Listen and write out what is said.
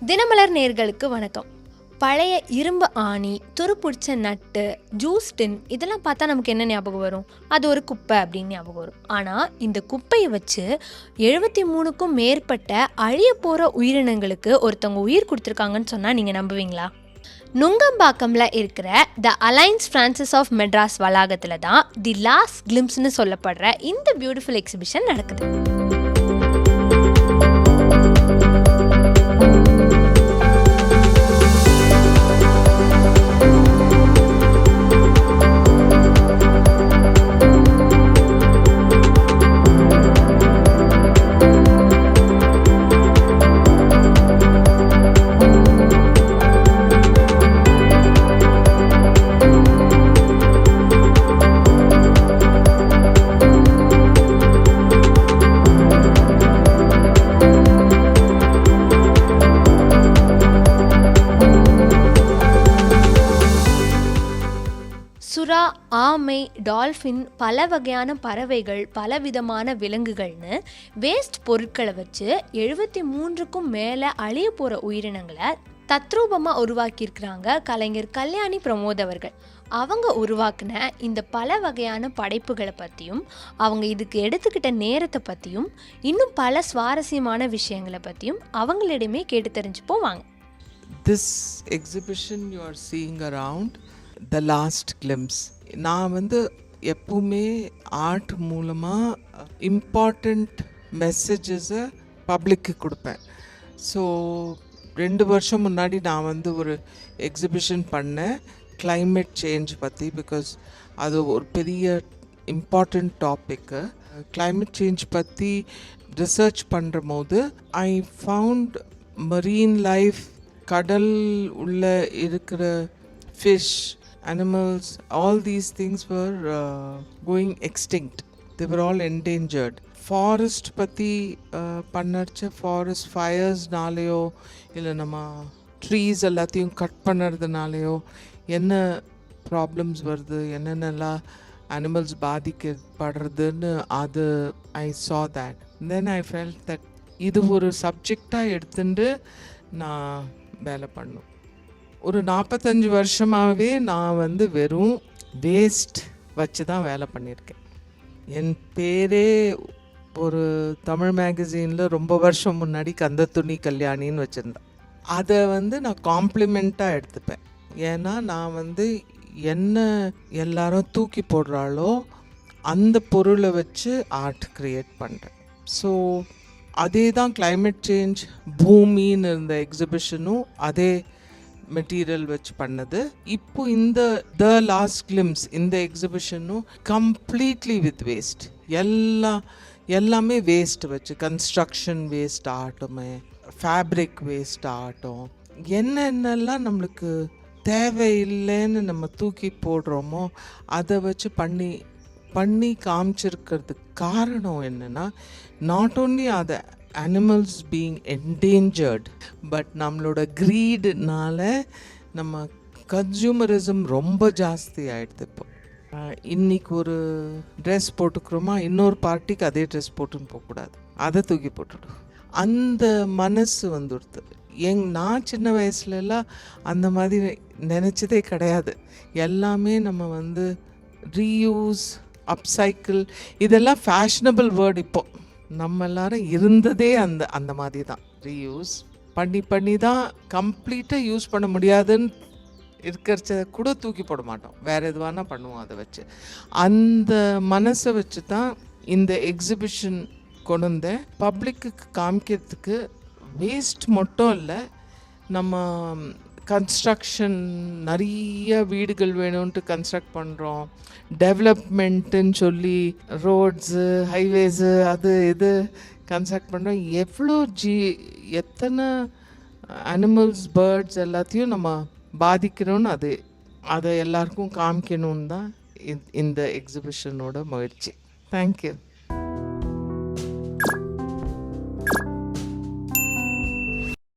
தினமலர் நேயர்களுக்கு வணக்கம். பழைய இரும்பு ஆணி, துருப்பிடிச்ச நட்டு, ஜூஸ் டின் இதெல்லாம் பார்த்தா நமக்கு என்ன ஞாபகம் வரும்? அது ஒரு குப்பை அப்படின்னு ஞாபகம் வரும். ஆனால் இந்த குப்பையை வச்சு 73க்கும் மேற்பட்ட அழிய போகிற உயிரினங்களுக்கு ஒருத்தவங்க உயிர் கொடுத்துருக்காங்கன்னு சொன்னால் நீங்கள் நம்புவீங்களா? நுங்கம்பாக்கம்ல இருக்கிற த அலைன்ஸ் பிரான்சிஸ் ஆஃப் மெட்ராஸ் வளாகத்தில் தான் தி லாஸ்ட் கிளிம்ஸ்னு சொல்லப்படுற இந்த பியூட்டிஃபுல் எக்ஸிபிஷன் நடக்குது. சுறா, ஆமை, டால்ஃபின், பல வகையான பறவைகள், பலவிதமான விலங்குகள்னு வேஸ்ட் பொருட்களை வச்சு 73க்கும் மேலே அழிய போகிற உயிரினங்களை தத்ரூபமாக உருவாக்கியிருக்கிறாங்க கலைஞர் கல்யாணி பிரமோத் அவர்கள். அவங்க உருவாக்குன இந்த பல வகையான படைப்புகளை பற்றியும் அவங்க இதுக்கு எடுத்துக்கிட்ட நேரத்தை பற்றியும் இன்னும் பல சுவாரஸ்யமான விஷயங்களை பற்றியும் அவங்களிடமே கேட்டு தெரிஞ்சுப்போம் வாங்க. This exhibition you are seeing around the last glimpse, நான் எப்பவுமே ஆர்ட் மூலமாக இம்பார்ட்டண்ட் மெசேஜஸை பப்ளிக்கு கொடுப்பேன். ஸோ 2 வருஷம் முன்னாடி நான் ஒரு எக்ஸிபிஷன் பண்ணேன் climate சேஞ்ச் பற்றி. பிகாஸ் அது ஒரு பெரிய இம்பார்ட்டண்ட் டாப்பிக்கு. climate சேஞ்ச் பற்றி ரிசர்ச் பண்ணுற போது ஐ ஃபவுண்ட் மரீன் லைஃப், கடல் உள்ள இருக்கிற fish, animals, all these things were going extinct. They were all endangered. Forest பற்றி பண்ணடிச்ச ஃபாரஸ்ட் ஃபயர்ஸ்னாலேயோ இல்லை நம்ம ட்ரீஸ் எல்லாத்தையும் கட் பண்ணுறதுனாலையோ என்ன ப்ராப்ளம்ஸ் வருது, என்னென்னலாம் அனிமல்ஸ் பாதிக்கப்படுறதுன்னு அது ஐ saw that. Then I felt that இது ஒரு சப்ஜெக்டாக எடுத்துட்டு நான் வேலை பண்ணும். ஒரு 45 வருஷமாகவே நான் வெறும் வேஸ்ட் வச்சு தான் வேலை பண்ணியிருக்கேன். என் பேரே ஒரு தமிழ் மேகசீனில் ரொம்ப வருஷம் முன்னாடி கந்தத்துணி கல்யாணின்னு வச்சுருந்தேன். அதை நான் காம்ப்ளிமெண்ட்டாக எடுத்துப்பேன். ஏன்னா நான் என்ன எல்லாரும் தூக்கி போடுறாளோ அந்த பொருளை வச்சு ஆர்ட் க்ரியேட் பண்ணுறேன். ஸோ அதே தான் climate சேஞ்ச் பூமின்னு இருந்த எக்ஸிபிஷனும் அதே மெட்டீரியல் வச்சு பண்ணது. இப்போ இந்த த லாஸ்ட் கிளிம்ஸ் இந்த எக்ஸிபிஷனும் கம்ப்ளீட்லி வித் வேஸ்ட், எல்லாமே வேஸ்ட் வச்சு, கன்ஸ்ட்ரக்ஷன் வேஸ்ட் ஆகட்டுமே, ஃபேப்ரிக் வேஸ்ட் ஆகட்டும், என்னென்னலாம் நம்மளுக்கு தேவையில்லைன்னு நம்ம தூக்கி போடுறோமோ அதை வச்சு பண்ணி காமிச்சிருக்கிறதுக்கு காரணம் என்னென்னா, நாட் ஓன்லி அதை animals being endangered, but நம்மளோட greedனால நம்ம கன்சியூமரிசம் ரொம்ப ஜாஸ்தி ஆகிடுது. இப்போ இன்றைக்கி ஒரு ட்ரெஸ் போட்டுக்கிறோமா, இன்னொரு பார்ட்டிக்கு அதே ட்ரெஸ் போட்டுன்னு போகக்கூடாது, அதை தூக்கி போட்டுடும். அந்த மனசு வந்துடுது. நான் சின்ன வயசுலலாம் அந்த மாதிரி நினச்சதே கிடையாது. எல்லாமே நம்ம ரீயூஸ், அப்சைக்கிள் இதெல்லாம் ஃபேஷனபிள் வேர்டு. இப்போ நம்ம எல்லாரும் இருந்ததே அந்த மாதிரி தான். ரீயூஸ் பண்ணி தான் கம்ப்ளீட்டாக யூஸ் பண்ண முடியாதுன்னு இருக்கிறச்ச கூட தூக்கி போட மாட்டோம், வேறு எதுவானா பண்ணுவோம். அதை வச்சு அந்த மனசை வச்சு தான் இந்த எக்ஸிபிஷன் கொண்டு வந்தேன். பப்ளிக்கு காமிக்கிறதுக்கு வேஸ்ட் மட்டும் இல்லை, நம்ம கன்ஸ்ட்ரக்ஷன் நிறைய வீடுகள் வேணும்ன்ட்டு கன்ஸ்ட்ரக்ட் பண்ணுறோம், டெவலப்மெண்ட்டுன்னு சொல்லி ரோட்ஸு, ஹைவேஸு, அது இது கன்ஸ்ட்ரக்ட் பண்ணுறோம். எத்தனை அனிமல்ஸ், பேர்ட்ஸ் எல்லாத்தையும் நம்ம பாதிக்கிறோன்னு அதை எல்லாருக்கும் காமிக்கணும்னு தான் இந்த எக்ஸிபிஷனோட முயற்சி. தேங்க்யூ.